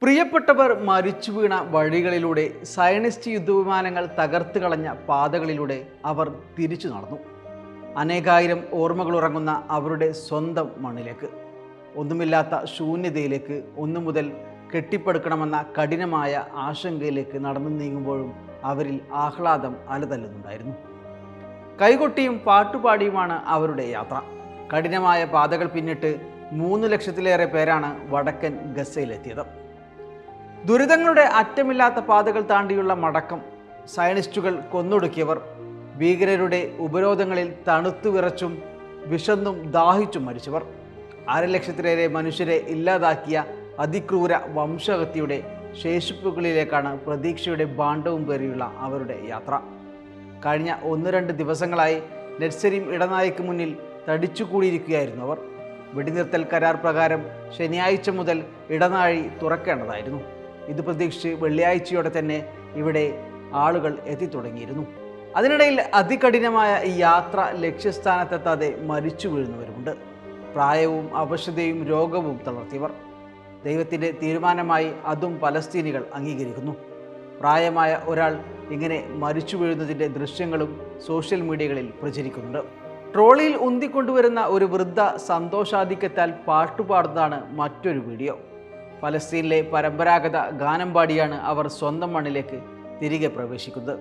പ്രിയപ്പെട്ടവർ മരിച്ചു വീണ വഴികളിലൂടെ സയനിസ്റ്റ് യുദ്ധവിമാനങ്ങൾ തകർത്ത് കളഞ്ഞ പാതകളിലൂടെ അവർ തിരിച്ചു നടന്നു. അനേകായിരം ഓർമ്മകൾ ഉറങ്ങുന്ന അവരുടെ സ്വന്തം മണ്ണിലേക്ക്, ഒന്നുമില്ലാത്ത ശൂന്യതയിലേക്ക്, ഒന്നു മുതൽ കെട്ടിപ്പടുക്കണമെന്ന കഠിനമായ ആശങ്കയിലേക്ക് നടന്നു നീങ്ങുമ്പോഴും അവരിൽ ആഹ്ലാദം അലതല്ലുന്നുണ്ടായിരുന്നു. കൈകൊട്ടിയും പാട്ടുപാടിയുമാണ് അവരുടെ യാത്ര. കഠിനമായ പാതകൾ പിന്നിട്ട് 3 ലക്ഷത്തിലേറെ പേരാണ് വടക്കൻ ഗസയിലെത്തിയത്. ദുരിതങ്ങളുടെ അറ്റമില്ലാത്ത പാതകൾ താണ്ടിയുള്ള മടക്കം, സയനിസ്റ്റുകൾ കൊന്നൊടുക്കിയവർ, ഭീകരരുടെ ഉപരോധങ്ങളിൽ തണുത്തു വിറച്ചും വിശന്നും ദാഹിച്ചും മരിച്ചവർ, 1/2 ലക്ഷത്തിലേറെ മനുഷ്യരെ ഇല്ലാതാക്കിയ അതിക്രൂര വംശഹത്യയുടെ ശേഷിപ്പുകളിലേക്കാണ് പ്രതീക്ഷയുടെ ഭാണ്ഡവും പേറിയുള്ള അവരുടെ യാത്ര. കഴിഞ്ഞ 1-2 ദിവസങ്ങളായി നെറ്റ്സരീം ഇടനാഴിക്ക് മുന്നിൽ തടിച്ചുകൂടിയിരിക്കുകയായിരുന്നു അവർ. വെടിനിർത്തൽ കരാർ പ്രകാരം ശനിയാഴ്ച മുതൽ ഇടനാഴി തുറക്കേണ്ടതായിരുന്നു. ഇത് പ്രതീക്ഷിച്ച് വെള്ളിയാഴ്ചയോടെ തന്നെ ഇവിടെ ആളുകൾ എത്തിത്തുടങ്ങിയിരുന്നു. അതിനിടയിൽ അതികഠിനമായ ഈ യാത്ര ലക്ഷ്യസ്ഥാനത്തെത്താതെ മരിച്ചു വീഴുന്നവരുമുണ്ട്. പ്രായവും അവശതയും രോഗവും തളർത്തിയവർ. ദൈവത്തിൻ്റെ തീരുമാനമായി അതും പലസ്തീനികൾ അംഗീകരിക്കുന്നു. പ്രായമായ ഒരാൾ ഇങ്ങനെ മരിച്ചു വീഴുന്നതിൻ്റെ ദൃശ്യങ്ങളും സോഷ്യൽ മീഡിയകളിൽ പ്രചരിക്കുന്നുണ്ട്. ട്രോളിയിൽ ഉന്തിക്കൊണ്ടുവരുന്ന ഒരു വൃദ്ധ സന്തോഷാധിക്യത്താൽ പാട്ടുപാടുന്നതാണ് മറ്റൊരു വീഡിയോ. ഫലസ്തീനിലെ പരമ്പരാഗത ഗാനം പാടിയാണ് അവർ സ്വന്തം മണ്ണിലേക്ക് തിരികെ പ്രവേശിക്കുന്നത്.